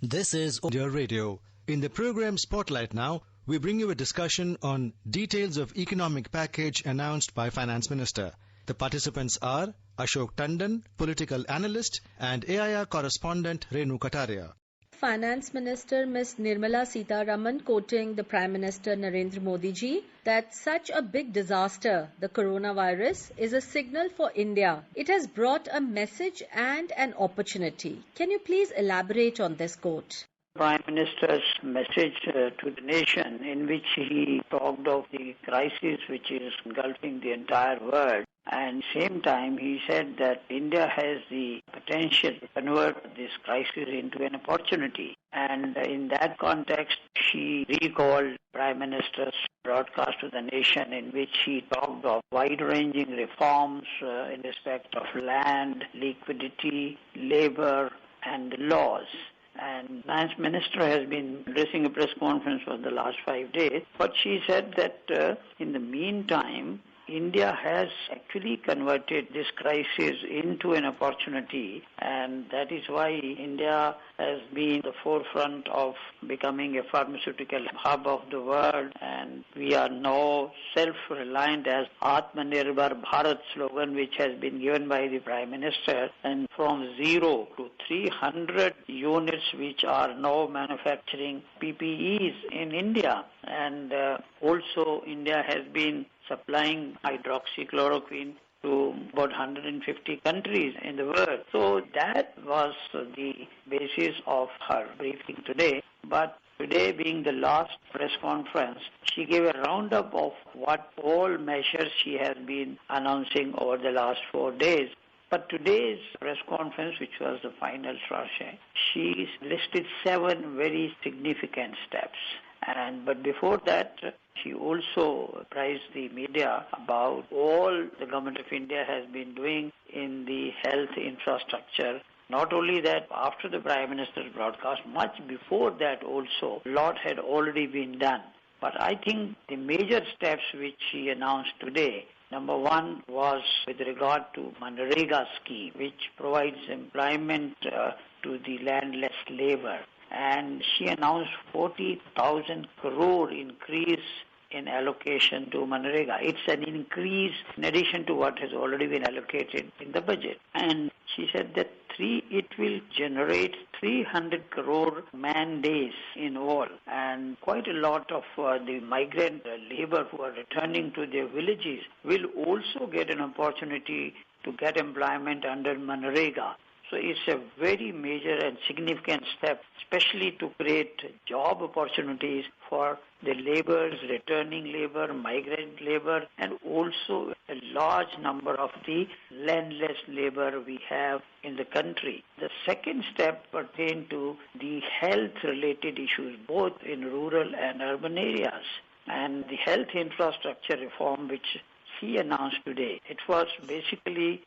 This is Audio Radio. In the program Spotlight Now, we bring you a discussion on details of economic package announced by Finance Minister. The participants are Ashok Tandon, political analyst, and AIR correspondent Renu Kataria. Finance Minister Ms. Nirmala Sitharaman quoting the Prime Minister Narendra Modi ji that such a big disaster, the coronavirus, is a signal for India. It has brought a message and an opportunity. Can you please elaborate on this quote? Prime Minister's message to the nation, in which he talked of the crisis which is engulfing the entire world, and same time he said that India has the potential to convert this crisis into an opportunity. And in that context, she recalled Prime Minister's broadcast to the nation, in which he talked of wide-ranging reforms in respect of land, liquidity, labor, and laws. And Finance Minister has been addressing a press conference for the last 5 days, but she said that in the meantime, India has actually converted this crisis into an opportunity, and that is why India has been the forefront of becoming a pharmaceutical hub of the world, and we are now self-reliant as Atmanirbhar Bharat slogan, which has been given by the Prime Minister, and from 0 to 300 units which are now manufacturing PPEs in India. And also India has been supplying hydroxychloroquine to about 150 countries in the world. So that was the basis of her briefing today. But today being the last press conference, she gave a roundup of what all measures she has been announcing over the last 4 days. But today's press conference, which was the final tranche, she listed 7 very significant steps. But before that, she also apprised the media about all the government of India has been doing in the health infrastructure. Not only that, after the Prime Minister's broadcast, much before that also, a lot had already been done. But I think the major steps which she announced today, number one was with regard to MNREGA scheme, which provides employment to the landless labor. And she announced 40,000 crore increase in allocation to MNREGA. It's an increase in addition to what has already been allocated in the budget. And she said that it will generate 300 crore man days in all. And quite a lot of the migrant labor who are returning to their villages will also get an opportunity to get employment under MNREGA. So it's a very major and significant step, especially to create job opportunities for the laborers, returning labor, migrant labor, and also a large number of the landless labor we have in the country. The second step pertained to the health-related issues, both in rural and urban areas. And the health infrastructure reform, which she announced today, it was basically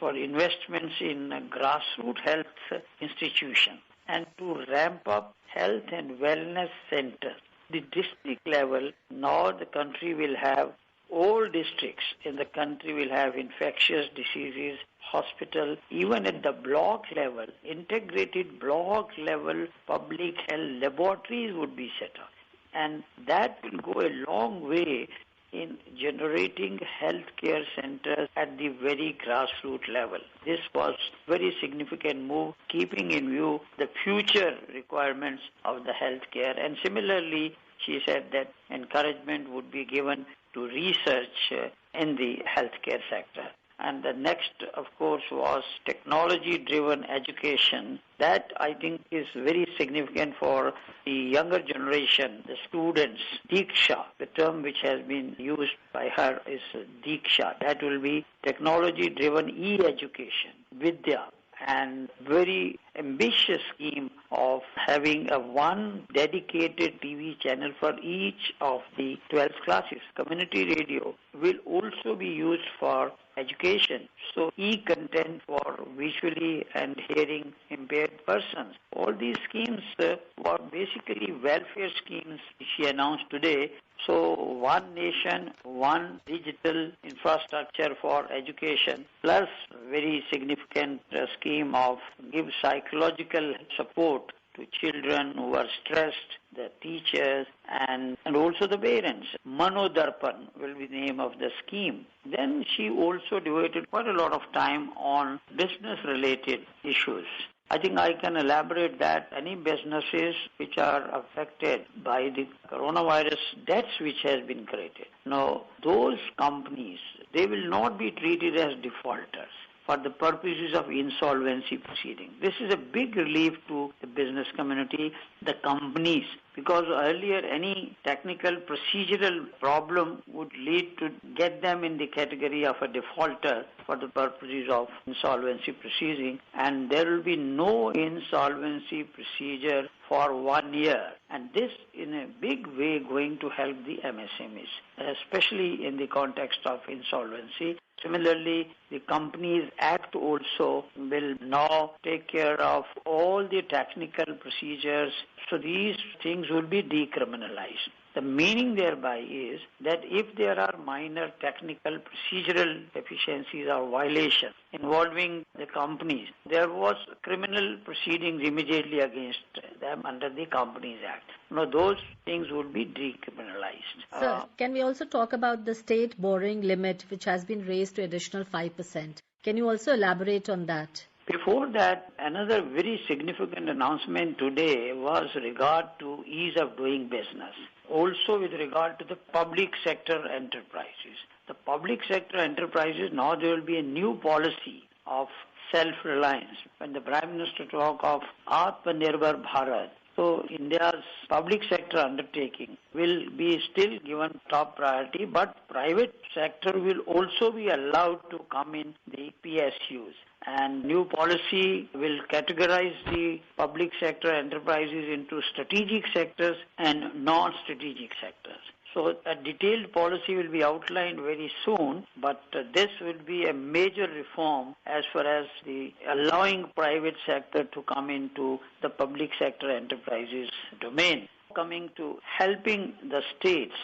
for investments in grassroots health institutions and to ramp up health and wellness centers. The district level, now the country will have, all districts in the country will have infectious diseases hospital. Even at the block level, integrated block level public health laboratories would be set up. And that will go a long way in generating healthcare centers at the very grassroots level. This was very significant move, keeping in view the future requirements of the healthcare. And similarly, she said that encouragement would be given to research in the healthcare sector. And the next, of course, was technology-driven education. That, I think, is very significant for the younger generation, the students. Diksha, the term which has been used by her is Diksha. That will be technology-driven e-education, Vidya. And very ambitious scheme of having one dedicated TV channel for each of the 12 classes. Community radio will also be used for education. So e-content for visually and hearing impaired persons. All these schemes were basically welfare schemes she announced today. So one nation, one digital infrastructure for education, plus very significant scheme of give psychological support to children who are stressed, the teachers, and also the parents. Manodarpan will be the name of the scheme. Then she also devoted quite a lot of time on business-related issues. I think I can elaborate that any businesses which are affected by the coronavirus debts which has been created. Now, those companies, they will not be treated as defaulters for the purposes of insolvency proceeding. This is a big relief to the business community, the companies, because earlier any technical procedural problem would lead to get them in the category of a defaulter for the purposes of insolvency proceeding, and there will be no insolvency procedure for 1 year. And this in a big way going to help the MSMEs, especially in the context of insolvency. Similarly, the Companies Act also will now take care of all the technical procedures. So these things will be decriminalized. The meaning thereby is that if there are minor technical procedural deficiencies or violations involving the companies, there was criminal proceedings immediately against them under the Companies Act. Now those things would be decriminalized. Sir, can we also talk about the state borrowing limit which has been raised to additional 5%? Can you also elaborate on that? Before that, another very significant announcement today was regard to ease of doing business. Also with regard to the public sector enterprises. The public sector enterprises, now there will be a new policy of self-reliance. When the Prime Minister talk of Atmanirbhar Bharat, so India's public sector undertaking will be still given top priority, but private sector will also be allowed to come in the PSUs. And new policy will categorize the public sector enterprises into strategic sectors and non-strategic sectors. So a detailed policy will be outlined very soon, but this will be a major reform as far as the allowing private sector to come into the public sector enterprises domain. Coming to helping the states,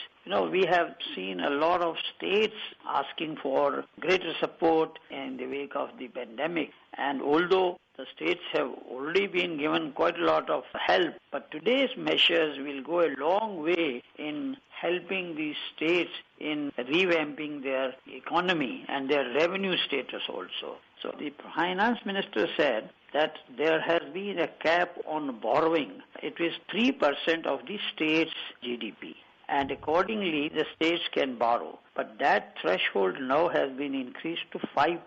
we have seen a lot of states asking for greater support in the wake of the pandemic. And although the states have already been given quite a lot of help, but today's measures will go a long way in helping these states in revamping their economy and their revenue status also. So the Finance Minister said that there has been a cap on borrowing. It is 3% of the state's GDP. And accordingly, the states can borrow. But that threshold now has been increased to 5%.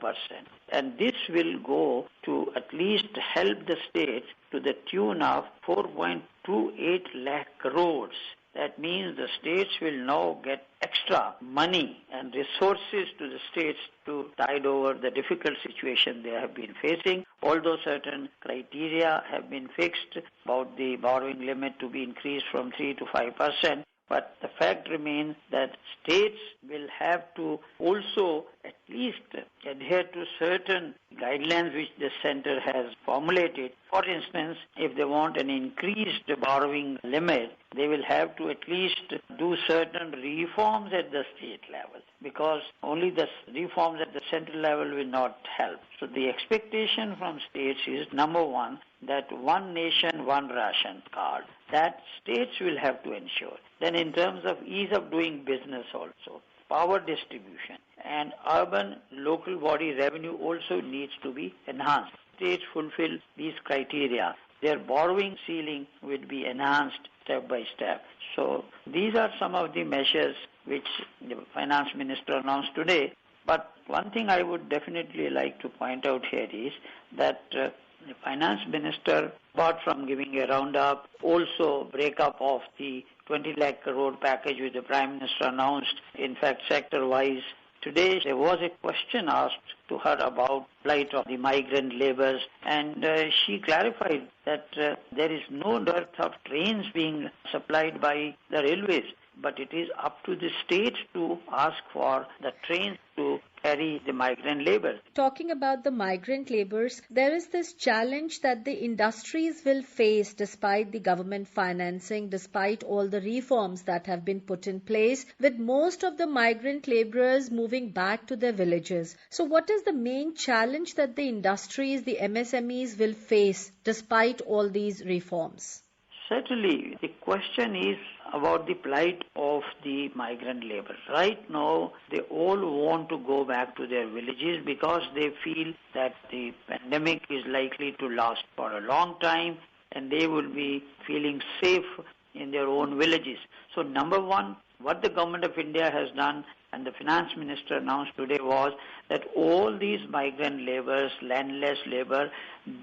And this will go to at least help the states to the tune of 4.28 lakh crores. That means the states will now get extra money and resources to the states to tide over the difficult situation they have been facing. Although certain criteria have been fixed about the borrowing limit to be increased from 3 to 5%, but the fact remains that states will have to also at least adhere to certain guidelines which the center has formulated. For instance, if they want an increased borrowing limit, they will have to at least do certain reforms at the state level, because only the reforms at the central level will not help. So the expectation from states is, number one, that one nation, one ration card. That states will have to ensure. Then in terms of ease of doing business also, power distribution and urban local body revenue also needs to be enhanced. States fulfill these criteria. Their borrowing ceiling will be enhanced step by step. So these are some of the measures which the Finance Minister announced today. But one thing I would definitely like to point out here is that the Finance Minister, apart from giving a roundup, also breakup of the 20 lakh crore package which the Prime Minister announced, in fact sector-wise. Today there was a question asked to her about plight of the migrant labourers, and she clarified that there is no dearth of trains being supplied by the railways, but it is up to the states to ask for the trains to carry the migrant labor. Talking about the migrant laborers, there is this challenge that the industries will face despite the government financing, despite all the reforms that have been put in place, with most of the migrant laborers moving back to their villages. So what is the main challenge that the industries, the MSMEs will face despite all these reforms? Certainly, the question is about the plight of the migrant labor. Right now, they all want to go back to their villages because they feel that the pandemic is likely to last for a long time and they will be feeling safe in their own villages. So number one, what the government of India has done and the finance minister announced today was that all these migrant laborers, landless labor,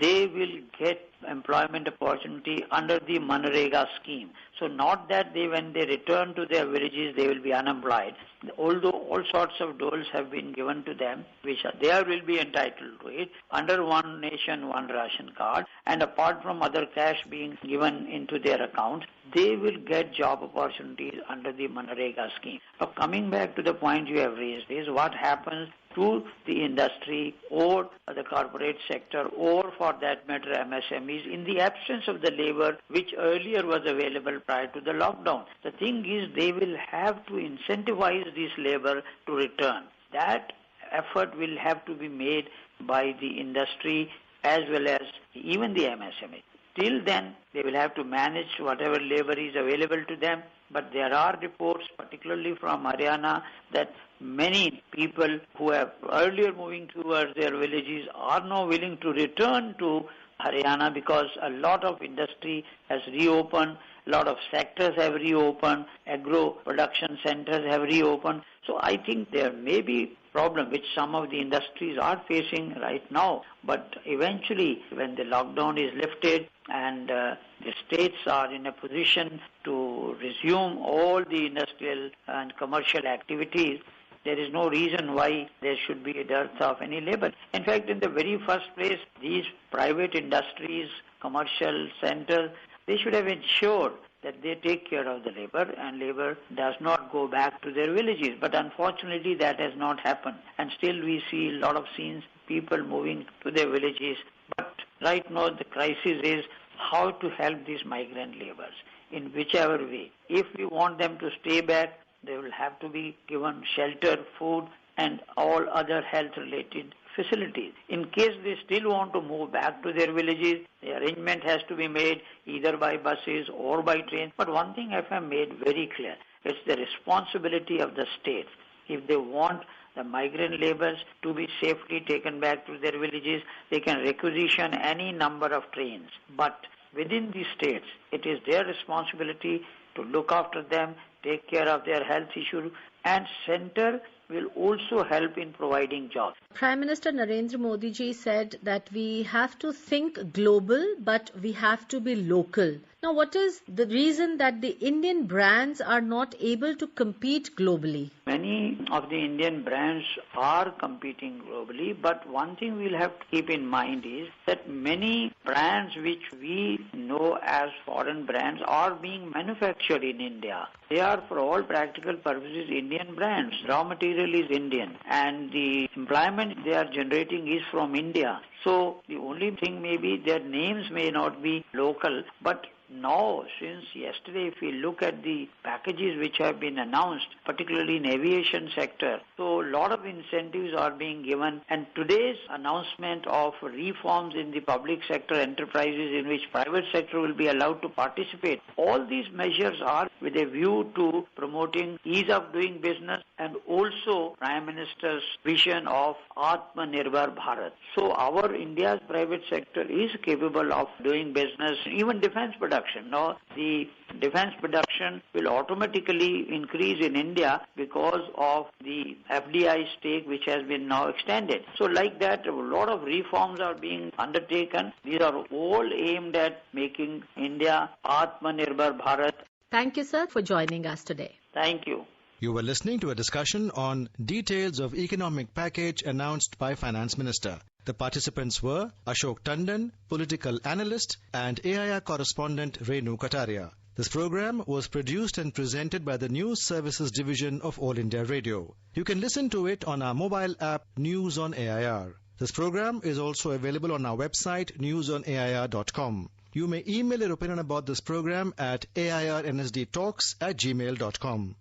they will get employment opportunity under the Manrega scheme. So not that when they return to their villages, they will be unemployed. Although all sorts of doles have been given to them, which they will be entitled to it under One Nation, One Ration card, and apart from other cash being given into their accounts, they will get job opportunities under the Manrega scheme. Now coming back to the point you have raised is what happens to the industry or the corporate sector or for that matter MSMEs in the absence of the labor which earlier was available prior to the lockdown. The thing is they will have to incentivize this labor to return. That effort will have to be made by the industry as well as even the MSME. Till then, they will have to manage whatever labor is available to them. But there are reports, particularly from Haryana, that many people who have earlier moving towards their villages are now willing to return to Haryana because a lot of industry has reopened, a lot of sectors have reopened, agro production centers have reopened. So I think there may be problem which some of the industries are facing right now. But eventually, when the lockdown is lifted and the states are in a position to resume all the industrial and commercial activities, there is no reason why there should be a dearth of any labor. In fact, in the very first place, these private industries, commercial centers, they should have ensured that they take care of the labor and labor does not go back to their villages. But unfortunately, that has not happened. And still we see a lot of scenes, people moving to their villages. But right now the crisis is how to help these migrant laborers in whichever way. If we want them to stay back, they will have to be given shelter, food and all other health-related facilities. In case they still want to move back to their villages, the arrangement has to be made either by buses or by trains. But one thing I have made very clear, it's the responsibility of the states. If they want the migrant laborers to be safely taken back to their villages, they can requisition any number of trains. But within the states, it is their responsibility to look after them, take care of their health issues, and center will also help in providing jobs. Prime Minister Narendra Modi ji said that we have to think global, but we have to be local. Now, what is the reason that the Indian brands are not able to compete globally? Many of the Indian brands are competing globally, but one thing we'll have to keep in mind is that many brands which we know as foreign brands are being manufactured in India. They are, for all practical purposes, Indian brands. Raw material is Indian, and the employment they are generating is from India. So the only thing may be their names may not be local, but now, since yesterday, if we look at the packages which have been announced, particularly in aviation sector, so a lot of incentives are being given, and today's announcement of reforms in the public sector enterprises in which private sector will be allowed to participate, all these measures are with a view to promoting ease of doing business and also Prime Minister's vision of Atmanirbhar Bharat. So our India's private sector is capable of doing business, even defense production. Now, the defense production will automatically increase in India because of the FDI stake which has been now extended. So like that, a lot of reforms are being undertaken. These are all aimed at making India Atmanirbhar Bharat. Thank you, sir, for joining us today. Thank you. You were listening to a discussion on details of economic package announced by Finance Minister. The participants were Ashok Tandon, political analyst, and AIR correspondent Renu Kataria. This program was produced and presented by the News Services Division of All India Radio. You can listen to it on our mobile app News on AIR. This program is also available on our website newsonair.com. You may email your opinion about this program at airnsdtalks@gmail.com.